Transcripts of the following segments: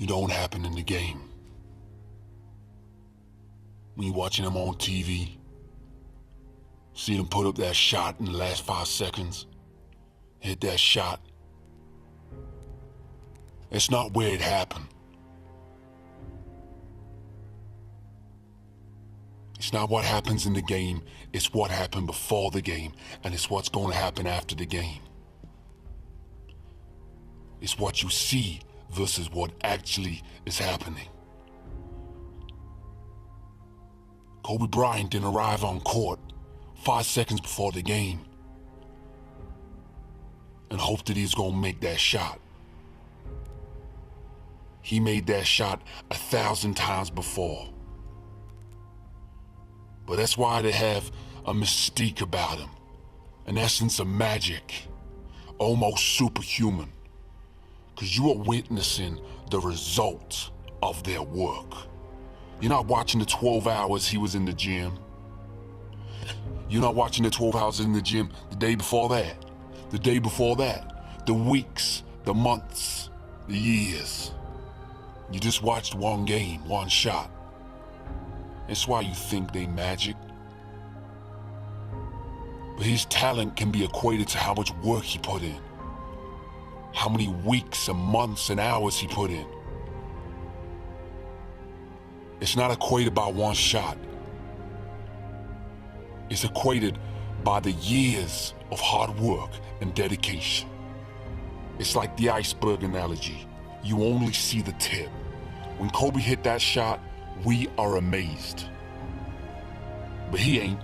don't happen in the game. When you're watching them on TV, see them put up that shot in the last 5 seconds, hit that shot. It's not where it happened. It's not what happens in the game, it's what happened before the game, and it's what's going to happen after the game. It's what you see versus what actually is happening. Kobe Bryant didn't arrive on court 5 seconds before the game and hoped that he was gonna make that shot. He made that shot 1,000 times before. But that's why they have a mystique about him, an essence of magic, almost superhuman, because you are witnessing the result of their work. You're not watching the 12 hours he was in the gym. You're not watching the 12 hours in the gym the day before that, the day before that, the weeks, the months, the years. You just watched one game, one shot. That's why you think they magic. But his talent can be equated to how much work he put in, how many weeks and months and hours he put in. It's not equated by one shot. It's equated by the years of hard work and dedication. It's like the iceberg analogy. You only see the tip. When Kobe hit that shot, we are amazed. But he ain't,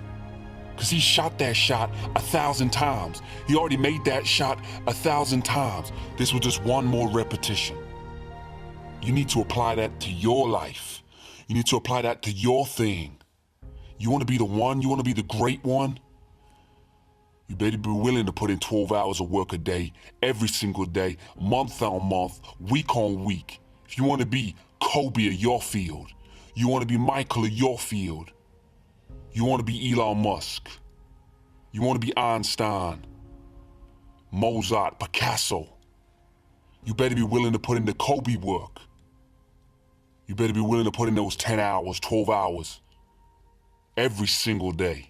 because he shot that shot 1,000 times. He already made that shot 1,000 times. This was just one more repetition. You need to apply that to your life. You need to apply that to your thing. You want to be the one? You want to be the great one? You better be willing to put in 12 hours of work a day, every single day, month on month, week on week. If you want to be Kobe of your field, you want to be Michael of your field, you want to be Elon Musk, you want to be Einstein, Mozart, Picasso, you better be willing to put in the Kobe work. You better be willing to put in those 10 hours, 12 hours, every single day.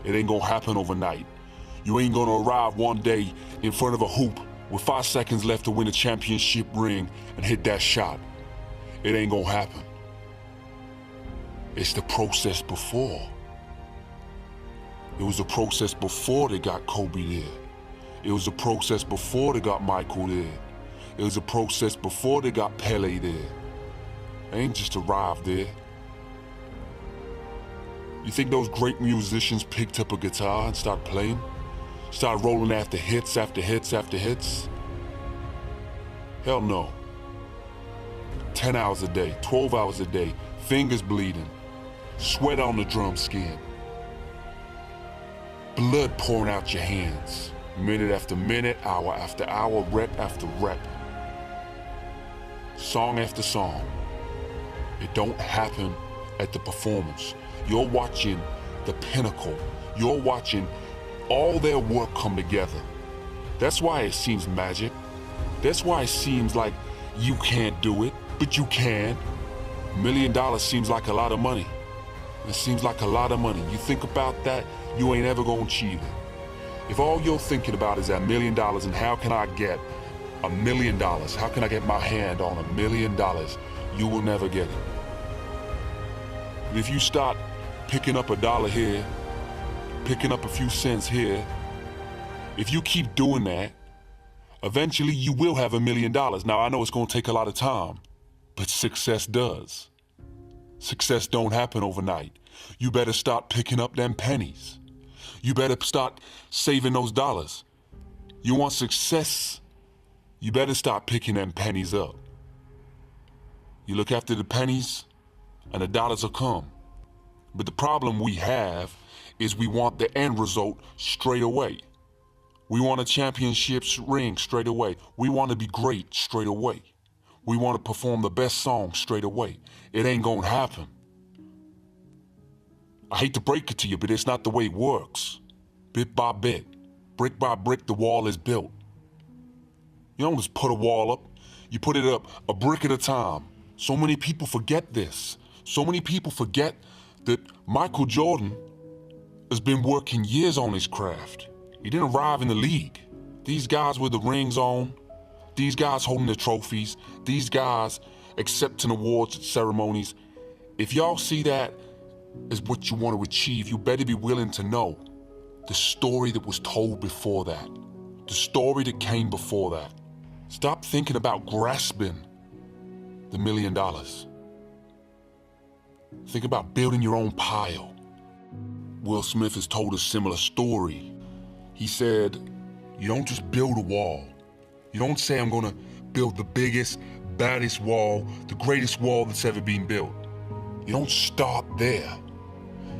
It ain't gonna happen overnight. You ain't gonna arrive one day in front of a hoop with 5 seconds left to win a championship ring and hit that shot. It ain't gonna happen. It's the process before. It was the process before they got Kobe there. It was the process before they got Michael there. It was a process before they got Pele there. They ain't just arrived there. You think those great musicians picked up a guitar and started playing? Started rolling after hits, after hits, after hits? Hell no. 10 hours a day, 12 hours a day, fingers bleeding, sweat on the drum skin, blood pouring out your hands, minute after minute, hour after hour, rep after rep. Song after song. It don't happen at the performance. You're watching the pinnacle. You're watching all their work come together. That's why it seems magic. That's why it seems like you can't do it, but you can. $1 million seems like a lot of money. It seems like a lot of money. You think about that, you ain't ever gonna achieve it. If all you're thinking about is that $1 million and how can I get $1 million, how can I get my hand on $1 million, you will never get it. But if you start picking up $1 here, picking up a few cents here, if you keep doing that, eventually you will have $1 million. Now I know it's gonna take a lot of time, but success does. Success don't happen overnight. You better start picking up them pennies. You better start saving those dollars. You want success? You better start picking them pennies up. You look after the pennies and the dollars will come. But the problem we have is we want the end result straight away. We want a championship ring straight away. We want to be great straight away. We want to perform the best song straight away. It ain't gonna happen. I hate to break it to you, but it's not the way it works. Bit by bit, brick by brick, the wall is built. You don't just put a wall up. You put it up a brick at a time. So many people forget this. So many people forget that Michael Jordan has been working years on his craft. He didn't arrive in the league. These guys with the rings on, these guys holding the trophies, these guys accepting awards at ceremonies. If y'all see that as what you want to achieve, you better be willing to know the story that was told before that, the story that came before that. Stop thinking about grasping the $1 million. Think about building your own pile. Will Smith has told a similar story. He said, you don't just build a wall. You don't say, I'm gonna build the biggest, baddest wall, the greatest wall that's ever been built. You don't start there.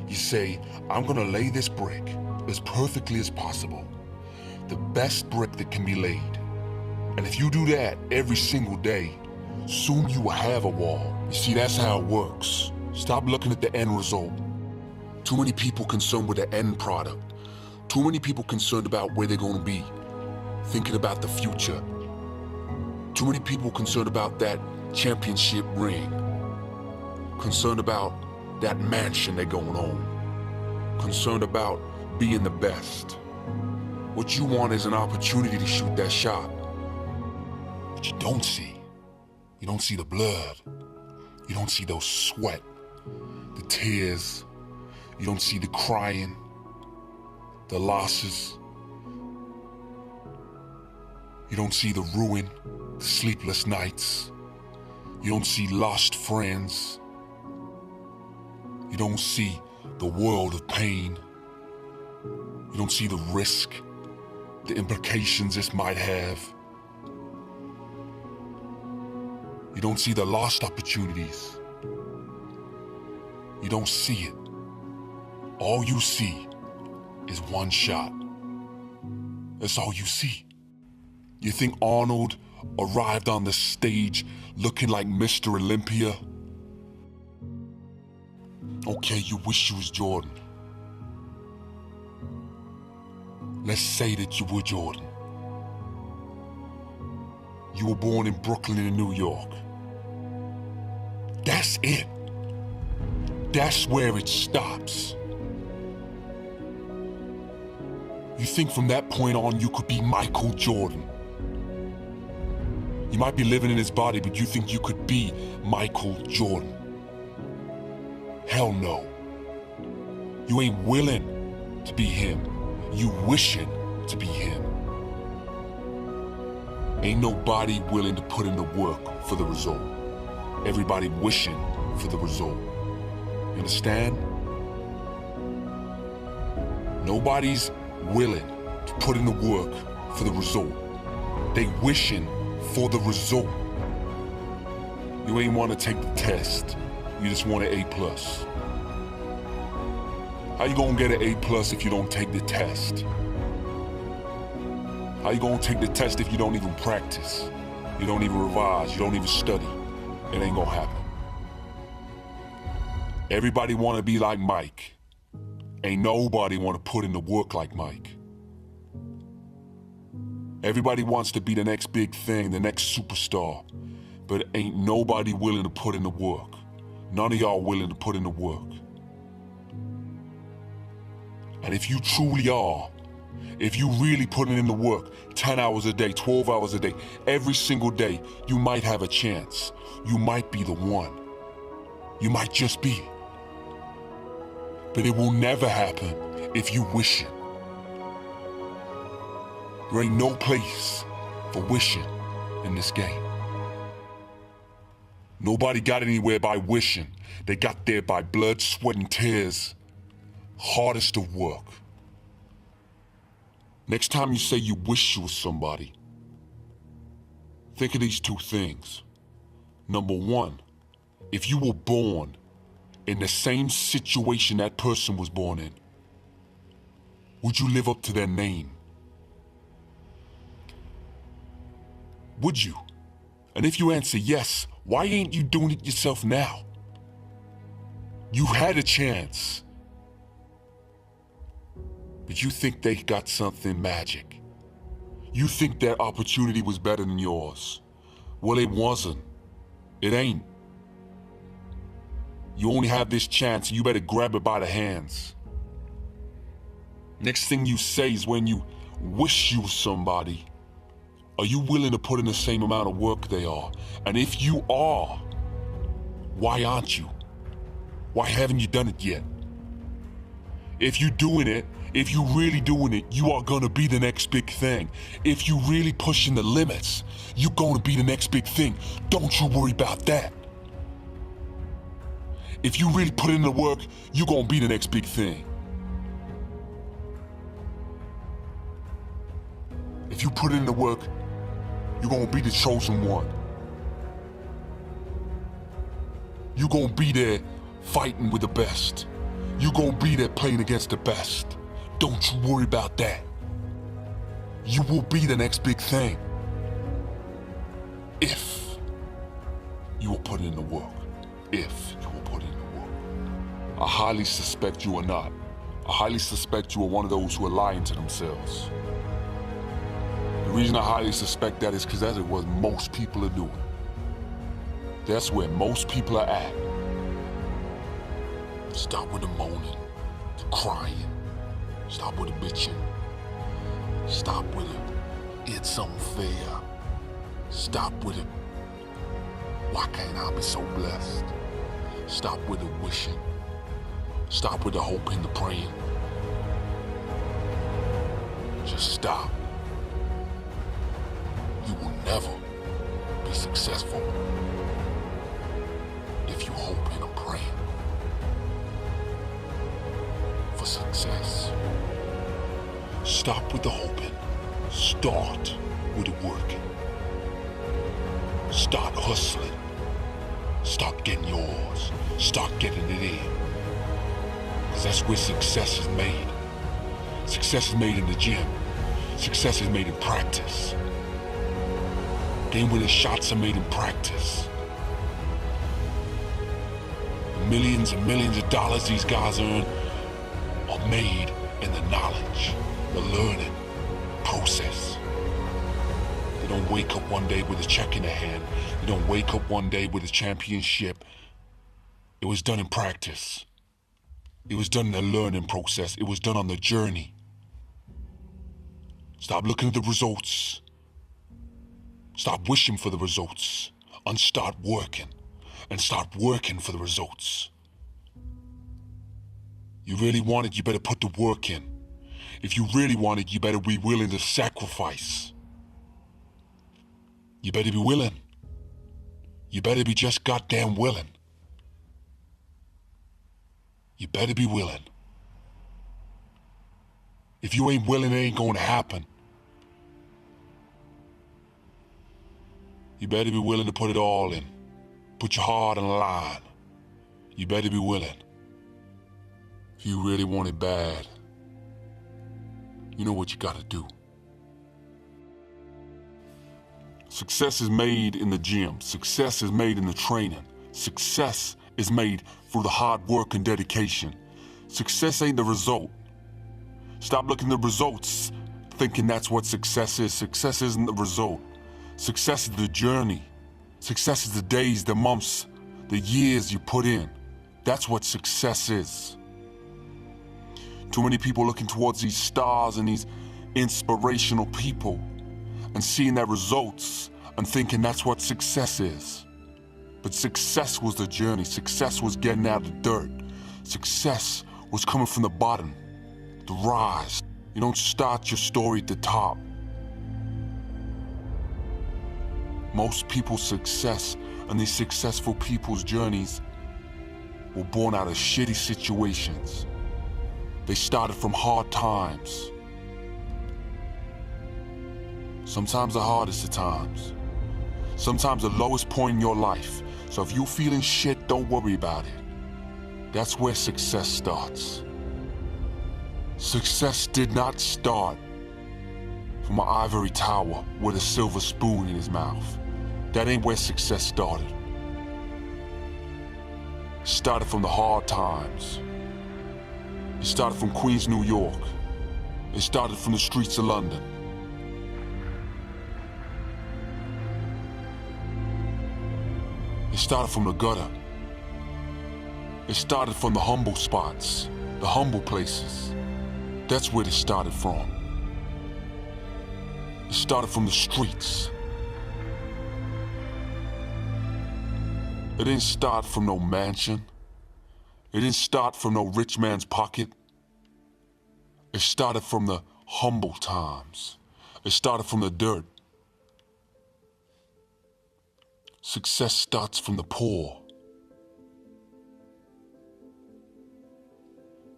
You say, I'm gonna lay this brick as perfectly as possible. The best brick that can be laid. And if you do that every single day, soon you will have a wall. You see, that's how it works. Stop looking at the end result. Too many people concerned with the end product. Too many people concerned about where they're gonna be, thinking about the future. Too many people concerned about that championship ring, concerned about that mansion they're going on, concerned about being the best. What you want is an opportunity to shoot that shot. But you don't see the blood. You don't see those sweat, the tears. You don't see the crying, the losses. You don't see the ruin, the sleepless nights. You don't see lost friends. You don't see the world of pain. You don't see the risk, the implications this might have. You don't see the lost opportunities. You don't see it. All you see is one shot. That's all you see. You think Arnold arrived on the stage looking like Mr. Olympia? Okay, you wish you was Jordan. Let's say that you were Jordan. You were born in Brooklyn and New York. That's it. That's where it stops. You think from that point on you could be Michael Jordan. You might be living in his body, but you think you could be Michael Jordan. Hell no. You ain't willing to be him. You wishing to be him. Ain't nobody willing to put in the work for the result. Everybody wishing for the result. You understand? Nobody's willing to put in the work for the result. They wishing for the result. You ain't want to take the test. You just want an A+. How you gonna get an A+ if you don't take the test? How you gonna take the test if you don't even practice? You don't even revise, you don't even study. It ain't gonna happen. Everybody wanna be like Mike. Ain't nobody wanna put in the work like Mike. Everybody wants to be the next big thing, the next superstar, but ain't nobody willing to put in the work. None of y'all willing to put in the work. And if you truly are, if you really putting in the work, 10 hours a day, 12 hours a day, every single day, you might have a chance. You might be the one. You might just be. But it will never happen if you wish it. There ain't no place for wishing in this game. Nobody got anywhere by wishing. They got there by blood, sweat, and tears. Hardest of work. Next time you say you wish you was somebody, think of these two things. Number one, if you were born in the same situation that person was born in, would you live up to their name? Would you? And if you answer yes, why ain't you doing it yourself now? You had a chance. But you think they got something magic. You think that opportunity was better than yours. Well, it wasn't. It ain't. You only have this chance, and you better grab it by the hands. Next thing you say is when you wish you were somebody, are you willing to put in the same amount of work they are? And if you are, why aren't you? Why haven't you done it yet? If you're doing it, if you're really doing it, you are gonna be the next big thing. If you're really pushing the limits, you're gonna be the next big thing. Don't you worry about that. If you really put in the work, you're gonna be the next big thing. If you put in the work, you're gonna be the chosen one. You're gonna be there fighting with the best. You're gonna be there playing against the best. Don't you worry about that. You will be the next big thing. If you will put in the work. If you will put in the work. I highly suspect you are not. I highly suspect you are one of those who are lying to themselves. The reason I highly suspect that is because that is what most people are doing. That's where most people are at. Stop with the moaning, the crying. Stop with the bitching. Stop with it. It's unfair. Stop with it. Why can't I be so blessed? Stop with the wishing. Stop with the hoping, the praying. Just stop. You will never be successful if you hoping and praying for success. Stop with the hoping. Start with the working. Start hustling. Start getting yours. Start getting it in. Because that's where success is made. Success is made in the gym. Success is made in practice. Game-winning shots are made in practice. Millions and millions of dollars these guys earn are made in the knowledge, the learning process. They don't wake up one day with a check in their hand. They don't wake up one day with a championship. It was done in practice. It was done in the learning process. It was done on the journey. Stop looking at the results. Stop wishing for the results. And start working. And start working for the results. You really want it, you better put the work in. If you really want it, you better be willing to sacrifice. You better be willing. You better be just goddamn willing. You better be willing. If you ain't willing, it ain't gonna happen. You better be willing to put it all in. Put your heart on the line. You better be willing. If you really want it bad, you know what you gotta do. Success is made in the gym. Success is made in the training. Success is made through the hard work and dedication. Success ain't the result. Stop looking at the results, thinking that's what success is. Success isn't the result. Success is the journey. Success is the days, the months, the years you put in. That's what success is. Too many people looking towards these stars and these inspirational people and seeing their results and thinking that's what success is. But success was the journey. Success was getting out of the dirt. Success was coming from the bottom, the rise. You don't start your story at the top. Most people's success and these successful people's journeys were born out of shitty situations. They started from hard times. Sometimes the hardest of times. Sometimes the lowest point in your life. So if you're feeling shit, don't worry about it. That's where success starts. Success did not start from an ivory tower with a silver spoon in his mouth. That ain't where success started. It started from the hard times. It started from Queens, New York. It started from the streets of London. started from the gutter. It started from the humble spots, the humble places. That's where it started from. It started from the streets. It didn't start from no mansion. It didn't start from no rich man's pocket. It started from the humble times. It started from the dirt. Success starts from the poor.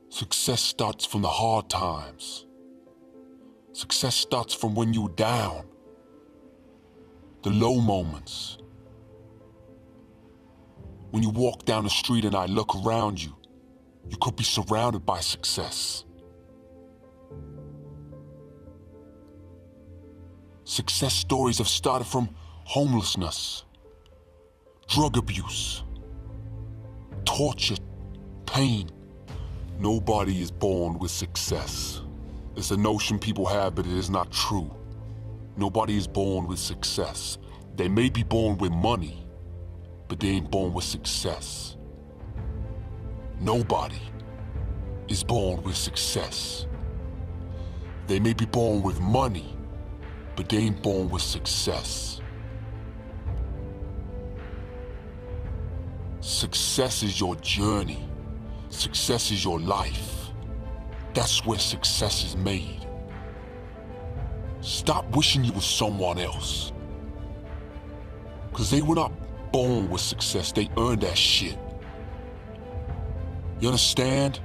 Success starts from the hard times. Success starts from when you're down. The low moments. When you walk down the street and I look around you, you could be surrounded by success. Success stories have started from homelessness, drug abuse, torture, pain. Nobody is born with success. It's a notion people have, but it is not true. Nobody is born with success. They may be born with money, but they ain't born with success. Nobody is born with success. They may be born with money, but they ain't born with success. Success is your journey. Success is your life. That's where success is made. Stop wishing you were someone else. Because they were not born with success, they earned that shit. You understand?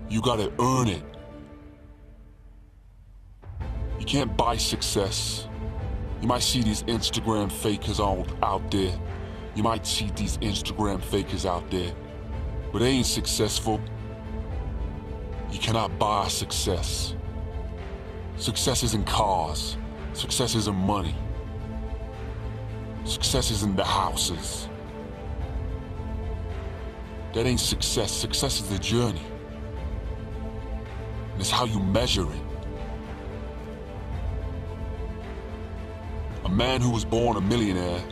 You gotta earn it. You can't buy success. You might see these Instagram fakers out there. You might see these Instagram fakers out there, but they ain't successful. You cannot buy success. Success isn't cars. Success isn't money. Success isn't the houses. That ain't success. Success is the journey. And it's how you measure it. A man who was born a millionaire,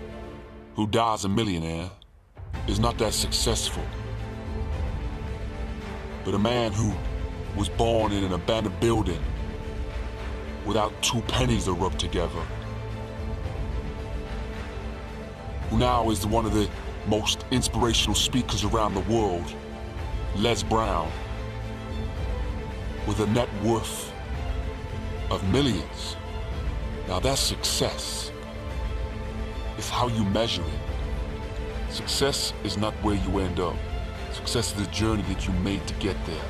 who dies a millionaire, is not that successful. But a man who was born in an abandoned building without 2 pennies to rub together, who now is one of the most inspirational speakers around the world, Les Brown, with a net worth of millions. Now that's success. It's how you measure it. Success is not where you end up. Success is the journey that you made to get there.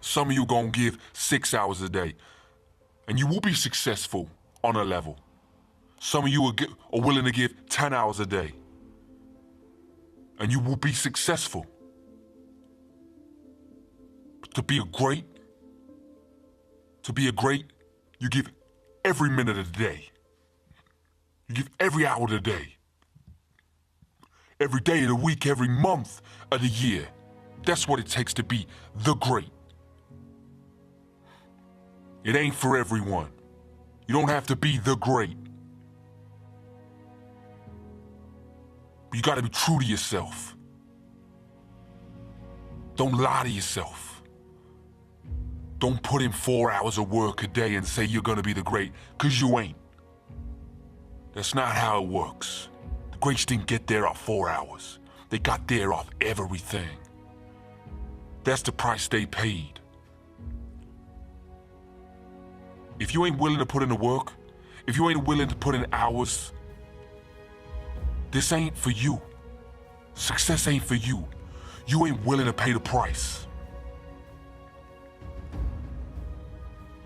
Some of you gonna give 6 hours a day, and you will be successful on a level. Some of you are willing to give 10 hours a day, and you will be successful. But to be a great, you give every minute of the day. You give every hour of the day. Every day of the week, every month of the year. That's what it takes to be the great. It ain't for everyone. You don't have to be the great. But you gotta be true to yourself. Don't lie to yourself. Don't put in 4 hours of work a day and say you're gonna be the great, because you ain't. That's not how it works. The greats didn't get there off 4 hours. They got there off everything. That's the price they paid. If you ain't willing to put in the work, if you ain't willing to put in hours, this ain't for you. Success ain't for you. You ain't willing to pay the price.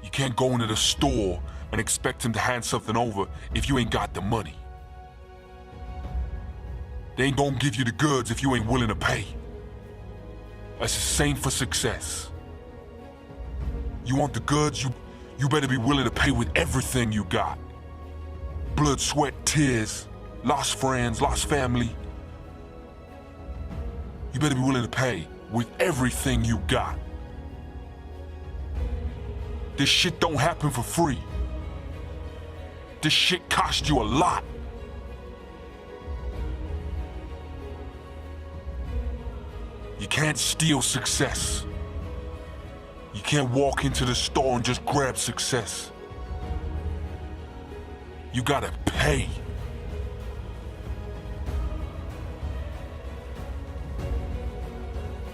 You can't go into the store and expect him to hand something over if you ain't got the money. They ain't gonna give you the goods if you ain't willing to pay. That's the same for success. You want the goods, you better be willing to pay with everything you got. Blood, sweat, tears, lost friends, lost family. You better be willing to pay with everything you got. This shit don't happen for free. This shit cost you a lot. You can't steal success. You can't walk into the store and just grab success. You gotta pay.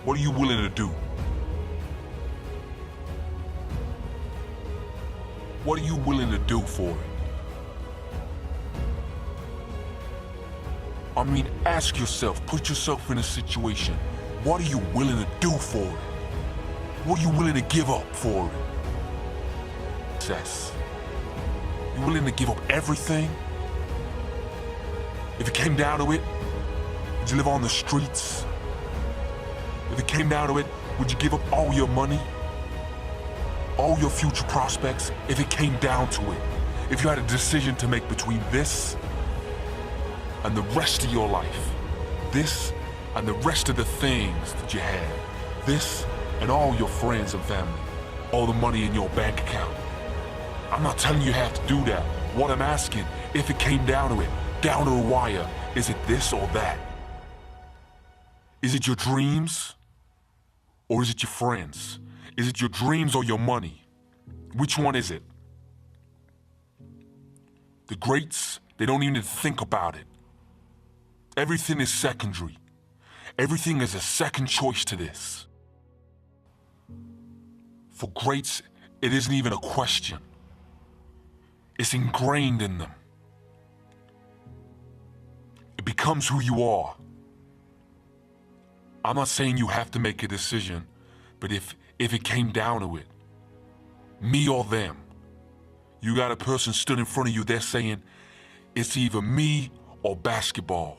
What are you willing to do? What are you willing to do for it? I mean, ask yourself, put yourself in a situation. What are you willing to do for it? What are you willing to give up for it? Success. You willing to give up everything? If it came down to it, would you live on the streets? If it came down to it, would you give up all your money? All your future prospects? If it came down to it, if you had a decision to make between this and the rest of your life, this and the rest of the things that you had, this and all your friends and family, all the money in your bank account. I'm not telling you have to do that. What I'm asking, if it came down to it, down to the wire, is it this or that? Is it your dreams or is it your friends? Is it your dreams or your money? Which one is it? The greats, they don't even think about it. Everything is secondary. Everything is a second choice to this. For greats, it isn't even a question. It's ingrained in them. It becomes who you are. I'm not saying you have to make a decision, but if it came down to it, me or them, you got a person stood in front of you, they're saying, it's either me or basketball.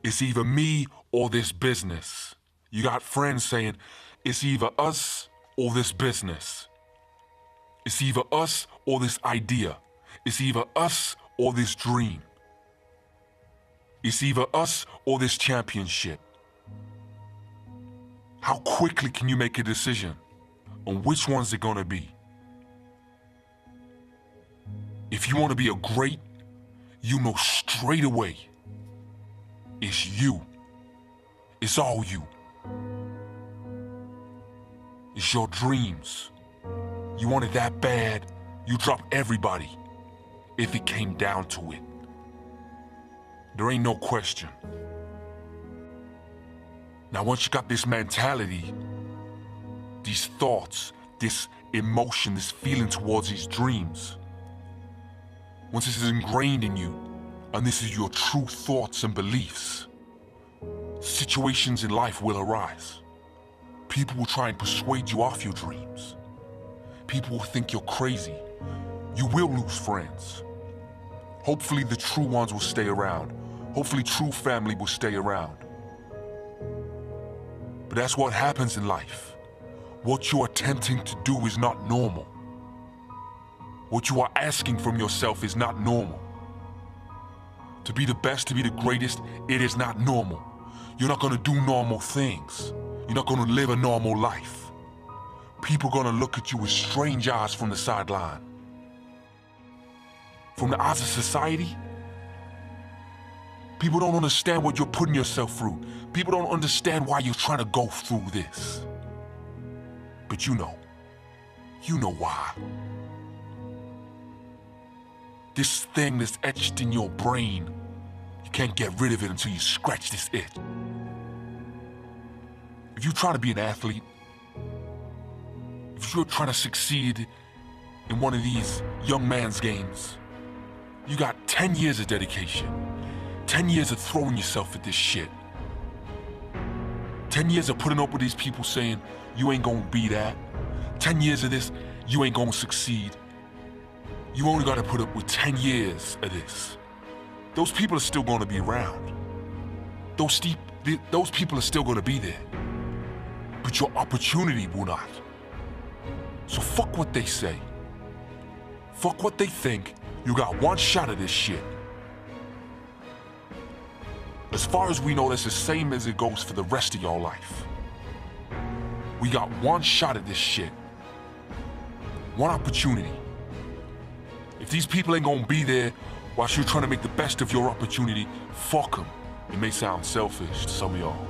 It's either me or this business. You got friends saying, it's either us or this business. It's either us or this idea. It's either us or this dream. It's either us or this championship. How quickly can you make a decision on which one's it gonna be? If you wanna be a great, you know straight away, it's you. It's all you. It's your dreams. You want it that bad, you drop everybody if it came down to it. There ain't no question. Now, once you got this mentality, these thoughts, this emotion, this feeling towards these dreams, once this is ingrained in you, and this is your true thoughts and beliefs, situations in life will arise. People will try and persuade you off your dreams. People will think you're crazy. You will lose friends. Hopefully the true ones will stay around. Hopefully true family will stay around. But that's what happens in life. What you're attempting to do is not normal. What you are asking from yourself is not normal. To be the best, to be the greatest, it is not normal. You're not gonna do normal things. You're not gonna live a normal life. People are gonna look at you with strange eyes from the sideline. From the eyes of society, people don't understand what you're putting yourself through. People don't understand why you're trying to go through this. But you know why. This thing that's etched in your brain, you can't get rid of it until you scratch this itch. If you try to be an athlete, if you're trying to succeed in one of these young man's games, you got 10 years of dedication, 10 years of throwing yourself at this shit. 10 years of putting up with these people saying, you ain't gonna be that. 10 years of this, you ain't gonna succeed. You only gotta put up with 10 years of this. Those people are still gonna be around. Those people are still gonna be there. But your opportunity will not. So fuck what they say. Fuck what they think. You got one shot at this shit. As far as we know, that's the same as it goes for the rest of your life. We got one shot at this shit. One opportunity. If these people ain't gonna be there while you're trying to make the best of your opportunity, fuck them. It may sound selfish to some of y'all.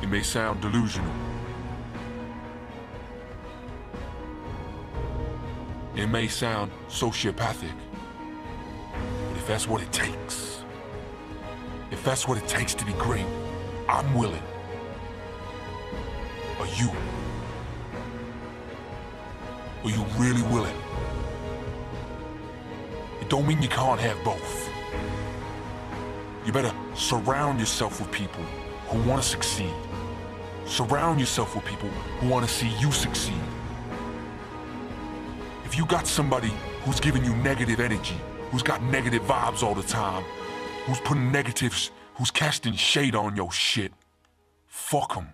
It may sound delusional. It may sound sociopathic. But if that's what it takes, if that's what it takes to be great, I'm willing. Are you? Are you really willing? It don't mean you can't have both. You better surround yourself with people who want to succeed. Surround yourself with people who want to see you succeed. If you got somebody who's giving you negative energy, who's got negative vibes all the time, who's putting negatives, who's casting shade on your shit, fuck them.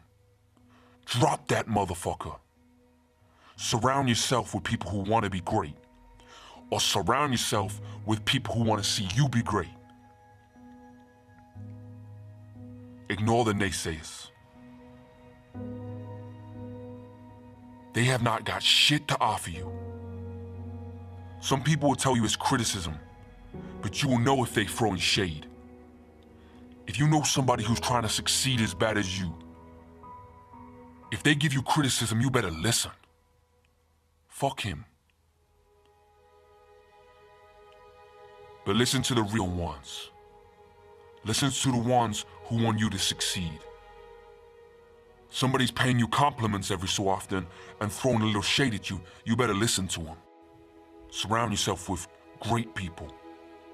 Drop that motherfucker. Surround yourself with people who want to be great. Or surround yourself with people who want to see you be great. Ignore the naysayers. They have not got shit to offer you. Some people will tell you it's criticism, but you will know if they're throwing shade. If you know somebody who's trying to succeed as bad as you, if they give you criticism, you better listen. Fuck him. But listen to the real ones. Listen to the ones who want you to succeed. Somebody's paying you compliments every so often and throwing a little shade at you, you better listen to them. Surround yourself with great people,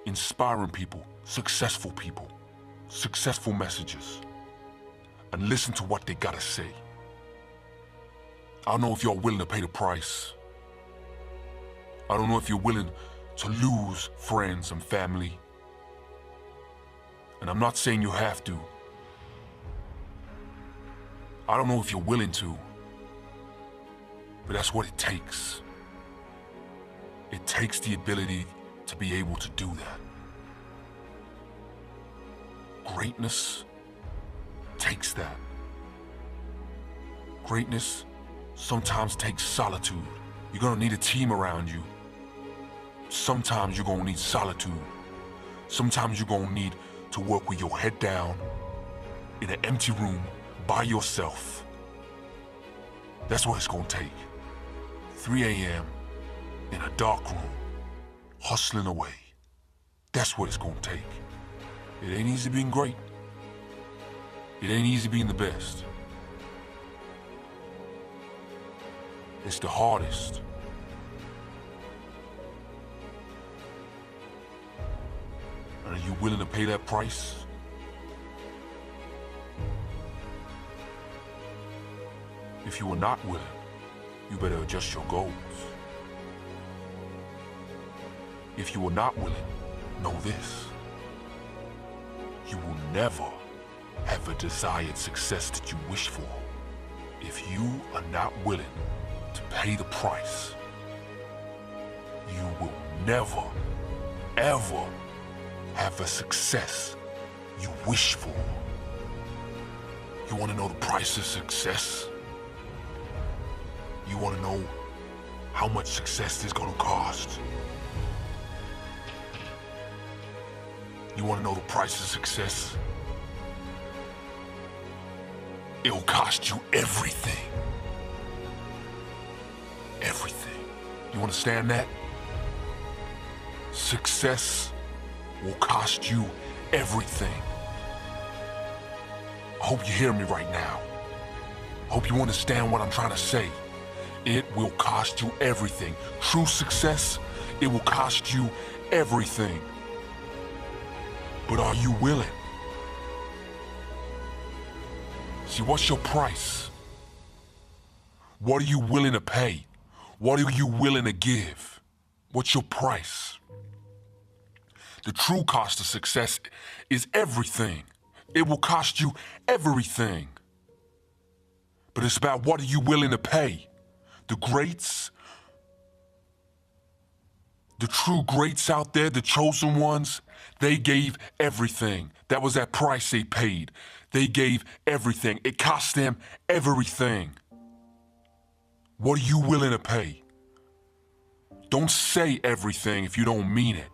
inspiring people, successful messages, and listen to what they gotta say. I don't know if you're willing to pay the price. I don't know if you're willing to lose friends and family. And I'm not saying you have to. I don't know if you're willing to, but that's what it takes. It takes the ability to be able to do that. Greatness takes that. Greatness sometimes takes solitude. You're gonna need a team around you. Sometimes you're gonna need solitude. Sometimes you're gonna need to work with your head down in an empty room by yourself. That's what it's gonna take. 3 a.m. in a dark room, hustling away. That's what it's gonna take. It ain't easy being great. It ain't easy being the best. It's the hardest. And are you willing to pay that price? If you are not willing, you better adjust your goals. If you are not willing, know this. You will never have the desired success that you wish for if you are not willing to pay the price. You will never, ever have the success you wish for. You want to know the price of success? You want to know how much success is going to cost? You want to know the price of success? It'll cost you everything. Everything. You understand that? Success will cost you everything. I hope you hear me right now. I hope you understand what I'm trying to say. It will cost you everything. True success, it will cost you everything. But are you willing? See, what's your price? What are you willing to pay? What are you willing to give? What's your price? The true cost of success is everything. It will cost you everything. But it's about what are you willing to pay? The greats, the true greats out there, the chosen ones, they gave everything. That was that price they paid. They gave everything. It cost them everything. What are you willing to pay? Don't say everything if you don't mean it.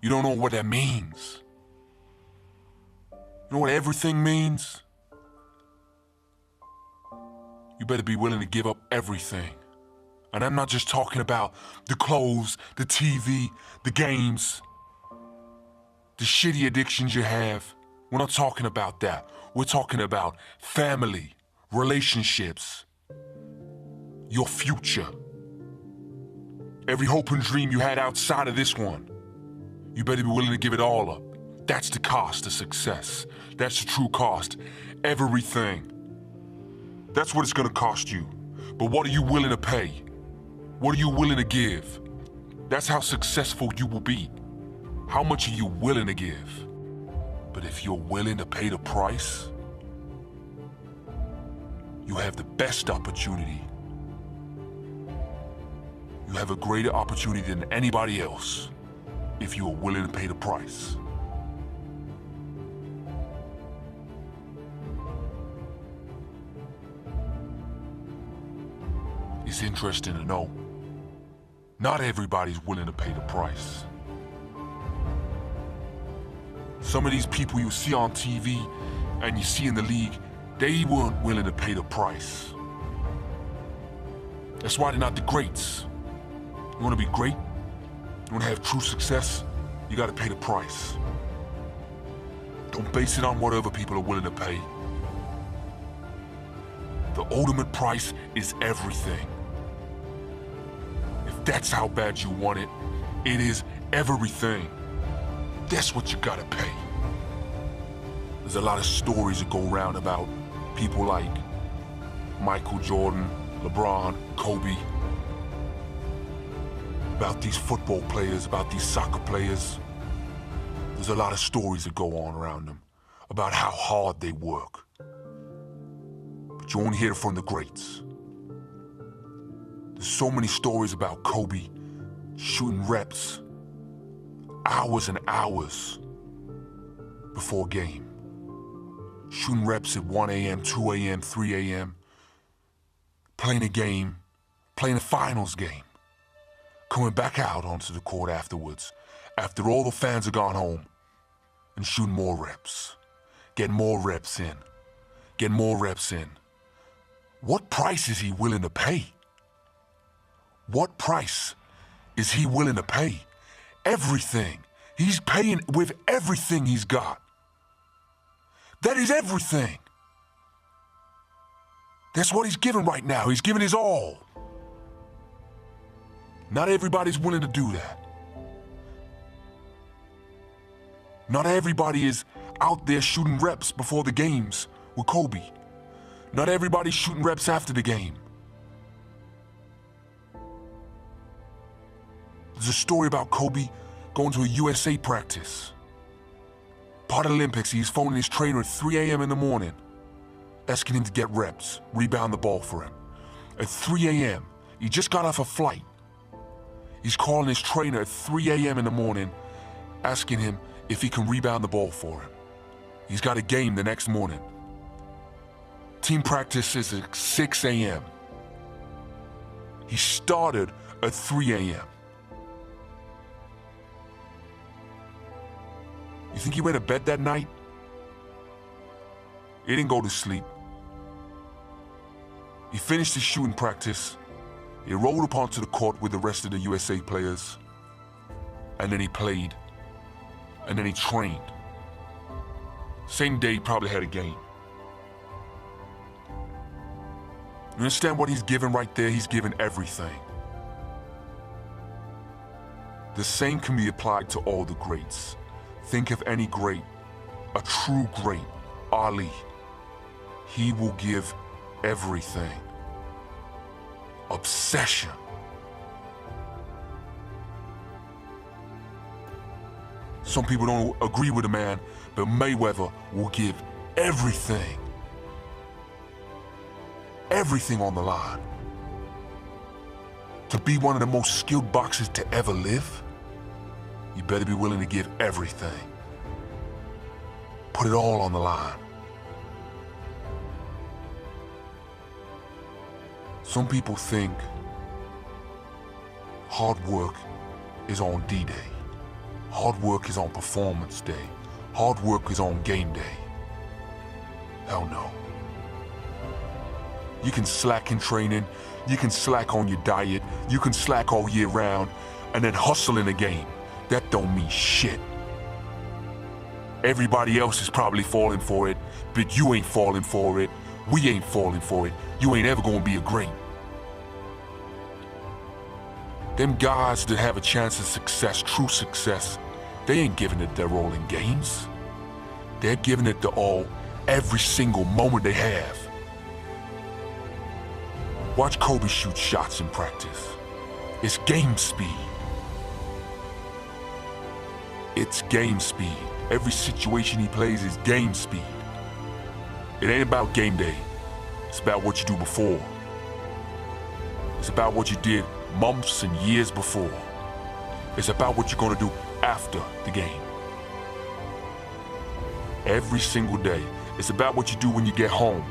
You don't know what that means. You know what everything means? You better be willing to give up everything. And I'm not just talking about the clothes, the TV, the games, the shitty addictions you have. We're not talking about that. We're talking about family, relationships, your future. Every hope and dream you had outside of this one, you better be willing to give it all up. That's the cost of success. That's the true cost. Everything. That's what it's gonna cost you. But what are you willing to pay? What are you willing to give? That's how successful you will be. How much are you willing to give? But if you're willing to pay the price, you have the best opportunity. You have a greater opportunity than anybody else if you are willing to pay the price. It's interesting to know, not everybody's willing to pay the price. Some of these people you see on TV and you see in the league, they weren't willing to pay the price. That's why they're not the greats. You want to be great? You want to have true success? You got to pay the price. Don't base it on what other people are willing to pay. The ultimate price is everything. If that's how bad you want it, it is everything. That's what you gotta pay. There's a lot of stories that go around about people like Michael Jordan, LeBron, Kobe, about these football players, about these soccer players. There's a lot of stories that go on around them about how hard they work. But you only hear it from the greats. There's so many stories about Kobe shooting reps hours and hours before a game. Shooting reps at 1 a.m., 2 a.m., 3 a.m. Playing a game, playing a finals game. Coming back out onto the court afterwards, after all the fans have gone home, and shooting more reps. Getting more reps in. Getting more reps in. What price is he willing to pay? What price is he willing to pay? Everything. He's paying with everything he's got. That is everything. That's what he's giving right now. He's giving his all. Not everybody's willing to do that. Not everybody is out there shooting reps before the games with Kobe. Not everybody's shooting reps after the game. There's a story about Kobe going to a USA practice. Part of the Olympics, he's phoning his trainer at 3 a.m. in the morning, asking him to get reps, rebound the ball for him. At 3 a.m., he just got off a flight. He's calling his trainer at 3 a.m. in the morning, asking him if he can rebound the ball for him. He's got a game the next morning. Team practice is at 6 a.m. He started at 3 a.m. You think he went to bed that night? He didn't go to sleep. He finished his shooting practice. He rolled up onto the court with the rest of the USA players. And then he played. And then he trained. Same day, he probably had a game. You understand what he's giving right there? He's giving everything. The same can be applied to all the greats. Think of any great, a true great, Ali. He will give everything. Obsession. Some people don't agree with the man, but Mayweather will give everything. Everything on the line. To be one of the most skilled boxers to ever live, you better be willing to give everything. Put it all on the line. Some people think hard work is on D-Day. Hard work is on performance day. Hard work is on game day. Hell no. You can slack in training, you can slack on your diet, you can slack all year round, and then hustle in a game. That don't mean shit. Everybody else is probably falling for it, but you ain't falling for it. We ain't falling for it. You ain't ever gonna be a great. Them guys that have a chance of success, true success, they ain't giving it their all in games. They're giving it their all every single moment they have. Watch Kobe shoot shots in practice. It's game speed. It's game speed. Every situation he plays is game speed. It ain't about game day. It's about what you do before. It's about what you did months and years before. It's about what you're gonna do after the game. Every single day. It's about what you do when you get home.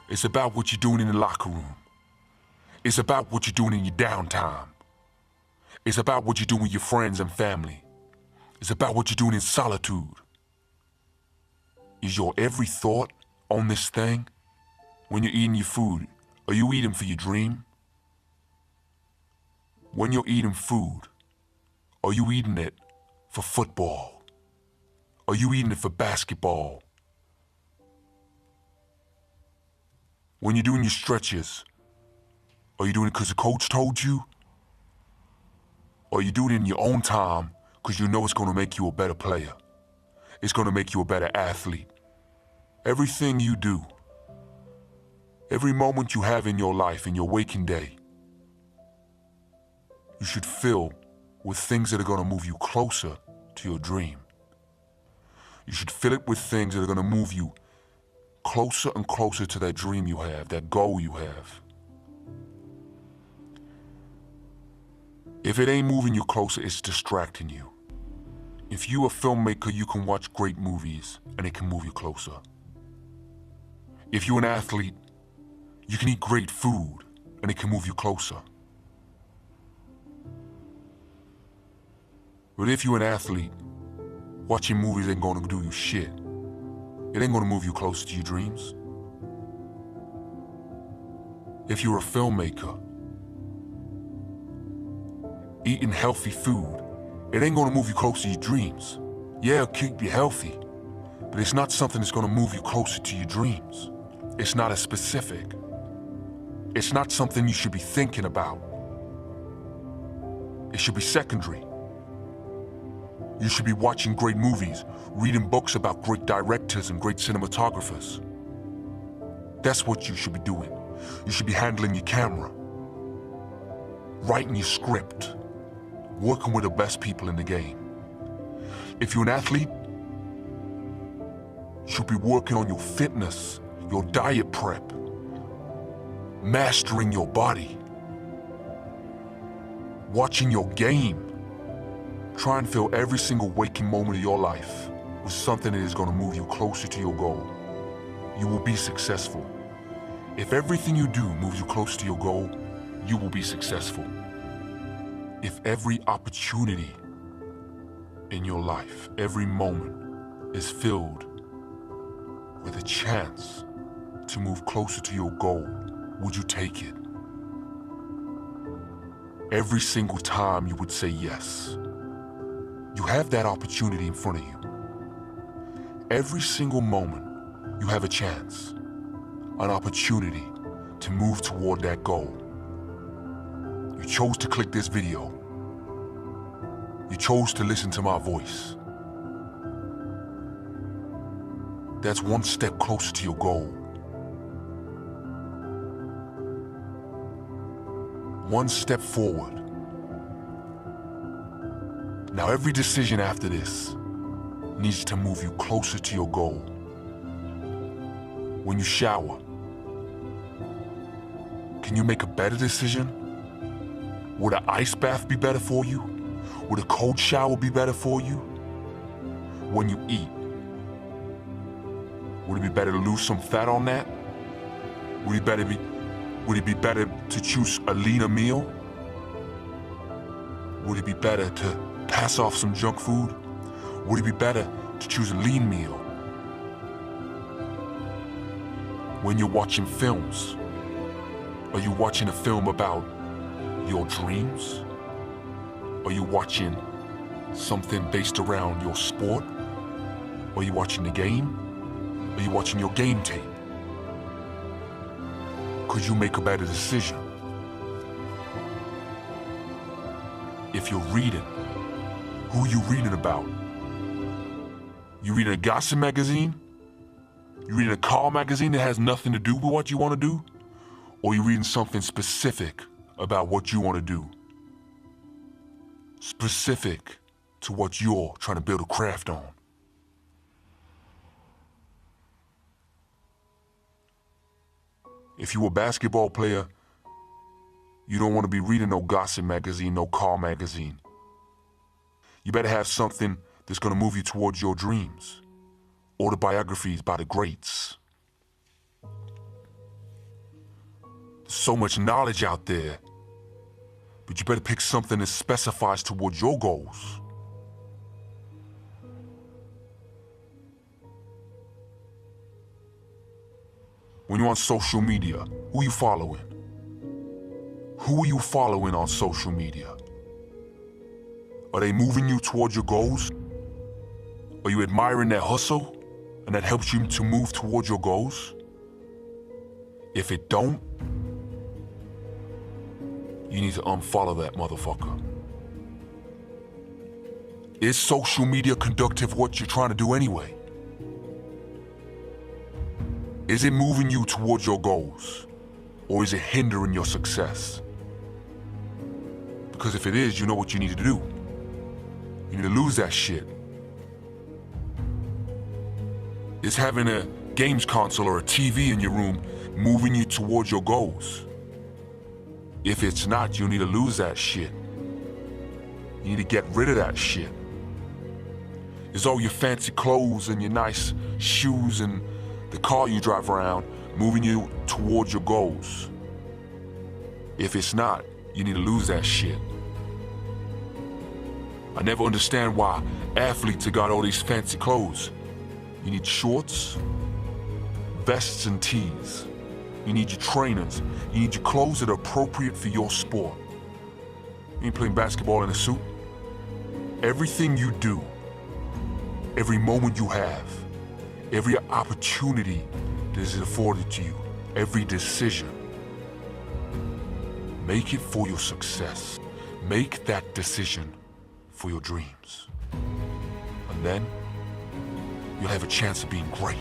It's about what you're doing in the locker room. It's about what you're doing in your downtime. It's about what you do with your friends and family. It's about what you're doing in solitude. Is your every thought on this thing? When you're eating your food, are you eating for your dream? When you're eating food, are you eating it for football? Are you eating it for basketball? When you're doing your stretches, are you doing it because the coach told you? Or are you doing it in your own time because you know it's going to make you a better player? It's going to make you a better athlete. Everything you do, every moment you have in your life, in your waking day, you should fill with things that are going to move you closer to your dream. You should fill it with things that are going to move you closer and closer to that dream you have, that goal you have. If it ain't moving you closer, it's distracting you. If you're a filmmaker, you can watch great movies and it can move you closer. If you're an athlete, you can eat great food and it can move you closer. But if you're an athlete, watching movies ain't gonna do you shit. It ain't gonna move you closer to your dreams. If you're a filmmaker, eating healthy food, it ain't gonna move you closer to your dreams. Yeah, it'll keep you healthy, but it's not something that's gonna move you closer to your dreams. It's not as specific. It's not something you should be thinking about. It should be secondary. You should be watching great movies, reading books about great directors and great cinematographers. That's what you should be doing. You should be handling your camera, writing your script, working with the best people in the game. If you're an athlete, you should be working on your fitness, your diet prep, mastering your body, watching your game. Try and fill every single waking moment of your life with something that is going to move you closer to your goal. You will be successful. If everything you do moves you closer to your goal, you will be successful. If every opportunity in your life, every moment is filled with a chance to move closer to your goal, would you take it? Every single time you would say yes. You have that opportunity in front of you. Every single moment, you have a chance, an opportunity to move toward that goal. You chose to click this video. You chose to listen to my voice. That's one step closer to your goal. One step forward. Now every decision after this needs to move you closer to your goal. When you shower, can you make a better decision? Would an ice bath be better for you? Would a cold shower be better for you? When you eat, would it be better to lose some fat on that? Would it be better to choose a leaner meal? Would it be better to pass off some junk food? Would it be better to choose a lean meal? When you're watching films, are you watching a film about your dreams? Are you watching something based around your sport? Are you watching the game? Are you watching your game tape? Could you make a better decision? If you're reading, who are you reading about? You reading a gossip magazine? You reading a car magazine that has nothing to do with what you want to do? Or you reading something specific about what you want to do? Specific to what you're trying to build a craft on. If you're a basketball player, you don't want to be reading no gossip magazine, no car magazine. You better have something that's going to move you towards your dreams. Autobiographies by the greats. There's so much knowledge out there, but you better pick something that specifies towards your goals. When you're on social media, who are you following? Who are you following on social media? Are they moving you towards your goals? Are you admiring their hustle and that helps you to move towards your goals? If it don't, you need to unfollow that motherfucker. Is social media conductive of what you're trying to do anyway? Is it moving you towards your goals? Or is it hindering your success? Because if it is, you know what you need to do. You need to lose that shit. Is having a games console or a TV in your room moving you towards your goals? If it's not, you need to lose that shit. You need to get rid of that shit. Is all your fancy clothes and your nice shoes and the car you drive around moving you towards your goals? If it's not, you need to lose that shit. I never understand why athletes have got all these fancy clothes. You need shorts, vests and tees. You need your trainers. You need your clothes that are appropriate for your sport. You ain't playing basketball in a suit. Everything you do, every moment you have, every opportunity that is afforded to you, every decision, make it for your success. Make that decision for your dreams. And then you'll have a chance of being great.